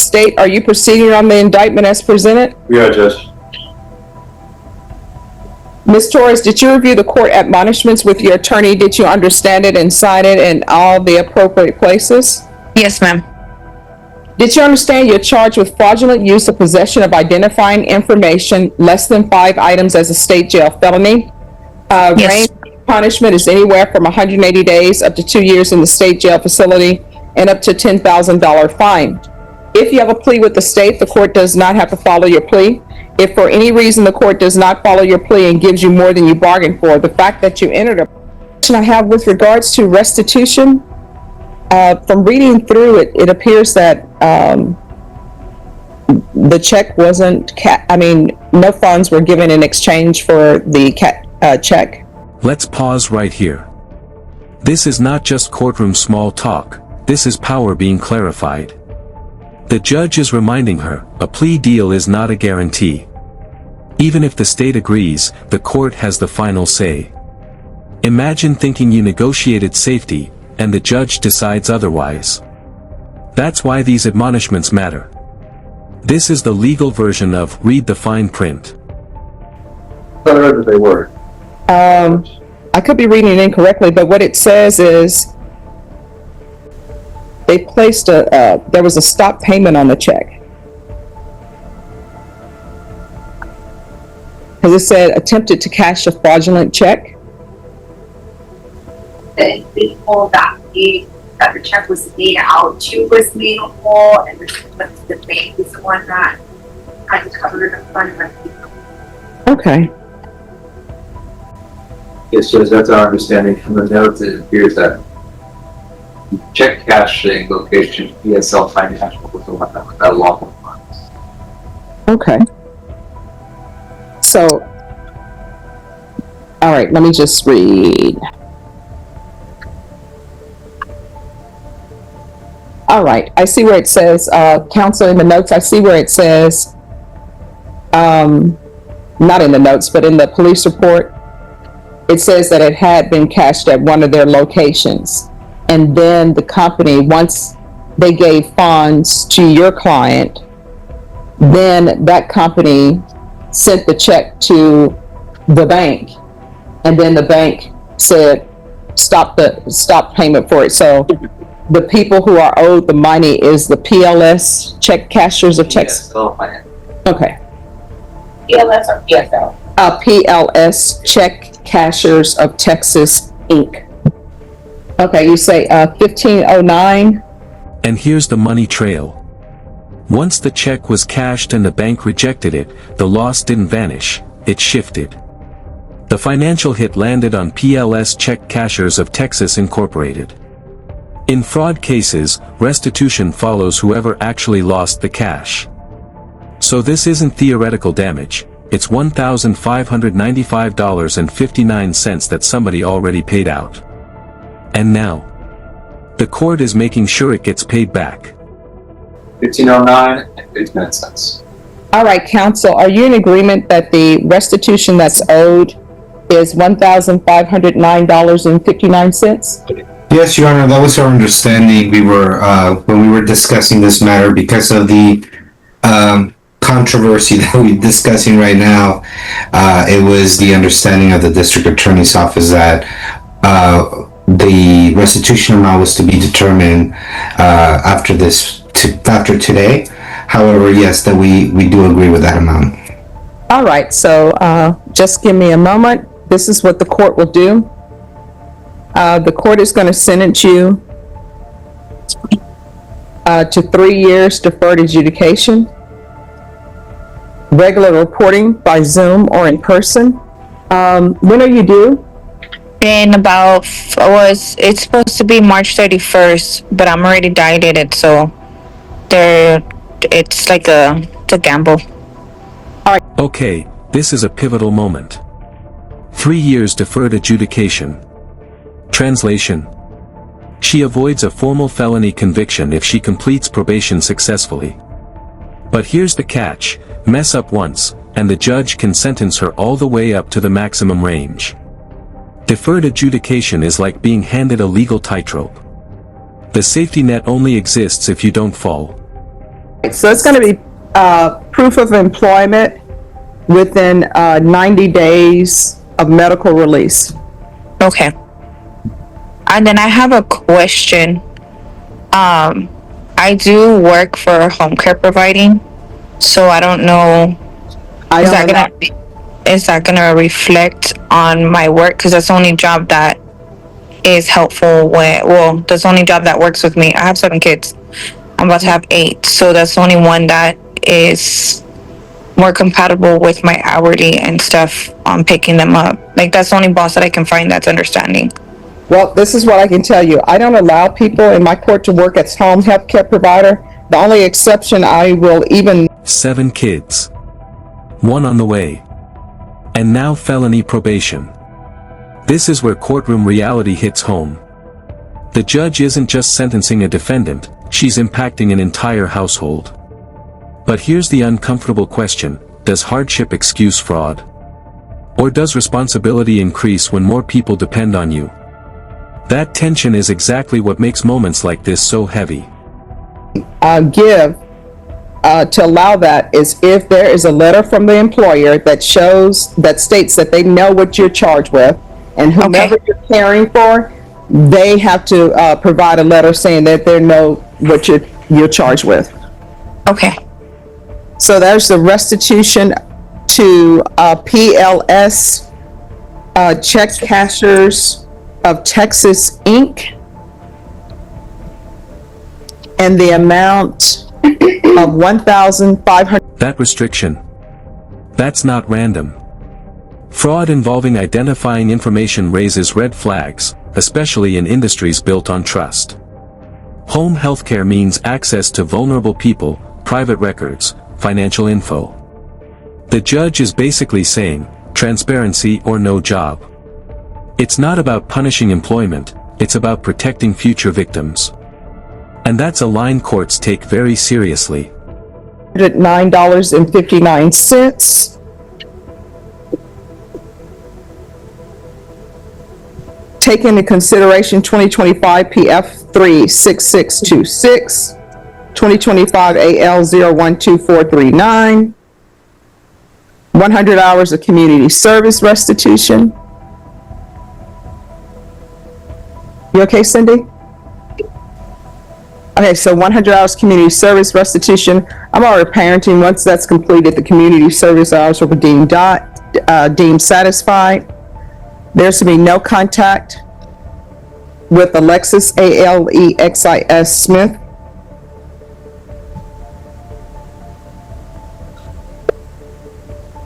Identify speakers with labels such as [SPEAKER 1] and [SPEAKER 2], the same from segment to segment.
[SPEAKER 1] State, are you proceeding on the indictment as presented?
[SPEAKER 2] We are, Judge.
[SPEAKER 1] Ms. Torres, did you review the court admonishments with your attorney? Did you understand it and sign it in all the appropriate places?
[SPEAKER 3] Yes, ma'am.
[SPEAKER 1] Did you understand you're charged with fraudulent use of possession of identifying information less than 5 items as a state jail felony?
[SPEAKER 3] Yes.
[SPEAKER 1] Range of punishment is anywhere from 180 days up to 2 years in the state jail facility and up to $10,000 fine. If you have a plea with the state, the court does not have to follow your plea. If for any reason the court does not follow your plea and gives you more than you bargained for, the fact that you entered a question I have with regards to restitution, from reading through it, it appears that the check wasn't, no funds were given in exchange for the check.
[SPEAKER 4] Let's pause right here. This is not just courtroom small talk, this is power being clarified. The judge is reminding her, a plea deal is not a guarantee. Even if the state agrees, the court has the final say. Imagine thinking you negotiated safety, and the judge decides otherwise. That's why these admonishments matter. This is the legal version of read the fine print.
[SPEAKER 2] I heard that they were.
[SPEAKER 1] I could be reading it incorrectly, but what it says is they placed there was a stop payment on the check. Because it said attempted to cash a fraudulent check.
[SPEAKER 5] The people that the check was made out to was made whole, and the bank is the one that had to cover the fund.
[SPEAKER 1] Okay.
[SPEAKER 2] Yes, Judge, that's our understanding. From the notes, it appears that the check cashing location, ESL Financial, was the one that was that lawful funds.
[SPEAKER 1] Okay. So, all right, let me just read. All right, I see where it says, counsel, in the notes, I see where it says, not in the notes, but in the police report, it says that it had been cashed at one of their locations. And then the company, once they gave funds to your client, then that company sent the check to the bank. And then the bank said, stop payment for it. So the people who are owed the money is the PLS check cashers of checks.
[SPEAKER 2] ESL Financial.
[SPEAKER 1] Okay.
[SPEAKER 5] PLS or PSL?
[SPEAKER 1] PLS check cashers of Texas Inc. Okay, you say 1509.
[SPEAKER 4] And here's the money trail. Once the check was cashed and the bank rejected it, the loss didn't vanish, it shifted. The financial hit landed on PLS Check Cashers of Texas Incorporated. In fraud cases, restitution follows whoever actually lost the cash. So this isn't theoretical damage, it's $1,595.59 that somebody already paid out. And now, the court is making sure it gets paid back.
[SPEAKER 2] 1509 and 59 cents.
[SPEAKER 1] All right, counsel, are you in agreement that the restitution that's owed is $1,509.59?
[SPEAKER 6] Yes, Your Honor, that was our understanding. We were, when we were discussing this matter, because of the controversy that we're discussing right now, it was the understanding of the district attorney's office that the restitution amount was to be determined after today. However, yes, that we do agree with that amount.
[SPEAKER 1] All right, so just give me a moment. This is what the court will do. The court is going to sentence you to 3 years deferred adjudication, regular reporting by Zoom or in person. When are you due?
[SPEAKER 3] In about, it's supposed to be March 31st, but I'm already indicted, so it's like a gamble.
[SPEAKER 4] Okay, this is a pivotal moment. 3 years deferred adjudication. Translation: she avoids a formal felony conviction if she completes probation successfully. But here's the catch: mess up once, and the judge can sentence her all the way up to the maximum range. Deferred adjudication is like being handed a legal tightrope. The safety net only exists if you don't fall.
[SPEAKER 1] So it's going to be proof of employment within 90 days of medical release.
[SPEAKER 3] Okay. And then I have a question. I do work for home care providing, so I don't know. Is that gonna reflect on my work? Because that's the only job that is helpful that's the only job that works with me. I have 7 kids. I'm about to have 8, so that's the only one that is more compatible with my hourly and stuff on picking them up. Like, that's the only boss that I can find that's understanding.
[SPEAKER 1] Well, this is what I can tell you. I don't allow people in my court to work as home health care provider. The only exception I will even...
[SPEAKER 4] 7 kids. 1 on the way. And now felony probation. This is where courtroom reality hits home. The judge isn't just sentencing a defendant, she's impacting an entire household. But here's the uncomfortable question: does hardship excuse fraud? Or does responsibility increase when more people depend on you? That tension is exactly what makes moments like this so heavy.
[SPEAKER 1] To allow that is if there is a letter from the employer that states that they know what you're charged with, and whomever you're caring for, they have to provide a letter saying that they know what you're charged with.
[SPEAKER 3] Okay.
[SPEAKER 1] So there's the restitution to PLS Check Cashers of Texas Inc. and the amount of $1,500.
[SPEAKER 4] That restriction. That's not random. Fraud involving identifying information raises red flags, especially in industries built on trust. Home healthcare means access to vulnerable people, private records, financial info. The judge is basically saying, transparency or no job. It's not about punishing employment, it's about protecting future victims. And that's a line courts take very seriously.
[SPEAKER 1] $9.59. Take into consideration 2025 PF 36626, 2025 AL 012439, 100 hours of community service restitution. You okay, Cindy? Okay, so 100 hours community service restitution. I'm already parenting. Once that's completed, the community service hours will be deemed satisfied. There's to be no contact with Alexis, Alexis Smith.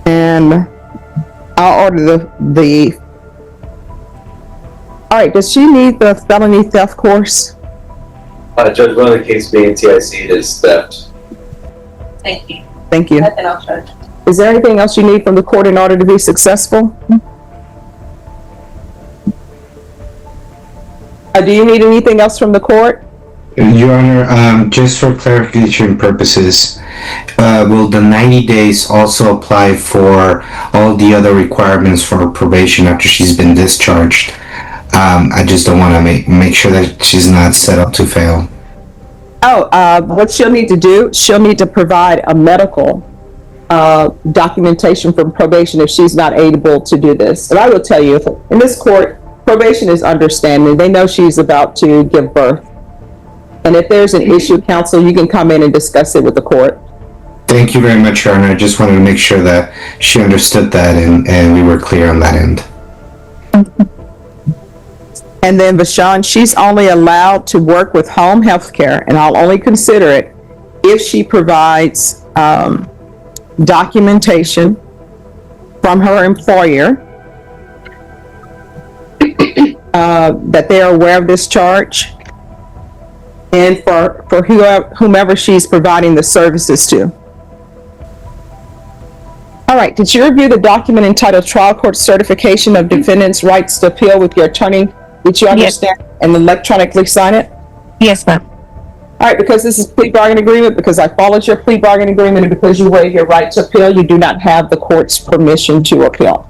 [SPEAKER 1] And I'll order the all right, does she need the felony theft course?
[SPEAKER 2] Judge, one of the cases being TIC is theft.
[SPEAKER 5] Thank you.
[SPEAKER 1] Thank you.
[SPEAKER 5] Nothing else, Judge.
[SPEAKER 1] Is there anything else you need from the court in order to be successful? Do you need anything else from the court?
[SPEAKER 6] Your Honor, just for clarification purposes, will the 90 days also apply for all the other requirements for probation after she's been discharged? I just don't want to make sure that she's not set up to fail.
[SPEAKER 1] What she'll need to do, she'll need to provide a medical documentation from probation if she's not able to do this. And I will tell you, in this court, probation is understanding. They know she's about to give birth. And if there's an issue, counsel, you can come in and discuss it with the court.
[SPEAKER 6] Thank you very much, Your Honor. I just wanted to make sure that she understood that and we were clear on that end.
[SPEAKER 1] And then Vashon, she's only allowed to work with home health care, and I'll only consider it if she provides documentation from her employer that they are aware of this charge, and for whomever she's providing the services to. All right, did you review the document entitled Trial Court Certification of Defendant's Rights to Appeal with your attorney? Did you understand and electronically sign it?
[SPEAKER 3] Yes, ma'am.
[SPEAKER 1] All right, because this is plea bargain agreement, because I followed your plea bargain agreement, and because you waive your right to appeal, you do not have the court's permission to appeal.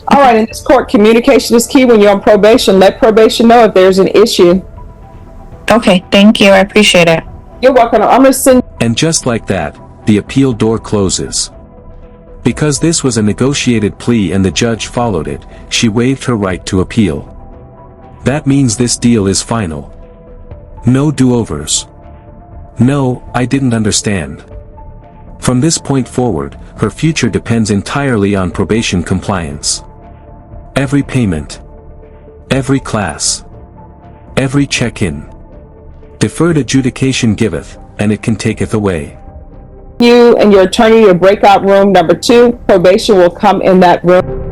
[SPEAKER 1] All right, in this court, communication is key when you're on probation. Let probation know if there's an issue.
[SPEAKER 3] Okay, thank you. I appreciate it.
[SPEAKER 1] You're welcome. I'm gonna send.
[SPEAKER 4] And just like that, the appeal door closes. Because this was a negotiated plea and the judge followed it, she waived her right to appeal. That means this deal is final. No do-overs. No, I didn't understand. From this point forward, her future depends entirely on probation compliance. Every payment. Every class. Every check-in. Deferred adjudication giveth, and it can taketh away.
[SPEAKER 1] You and your attorney, your breakout room number 2. Probation will come in that room.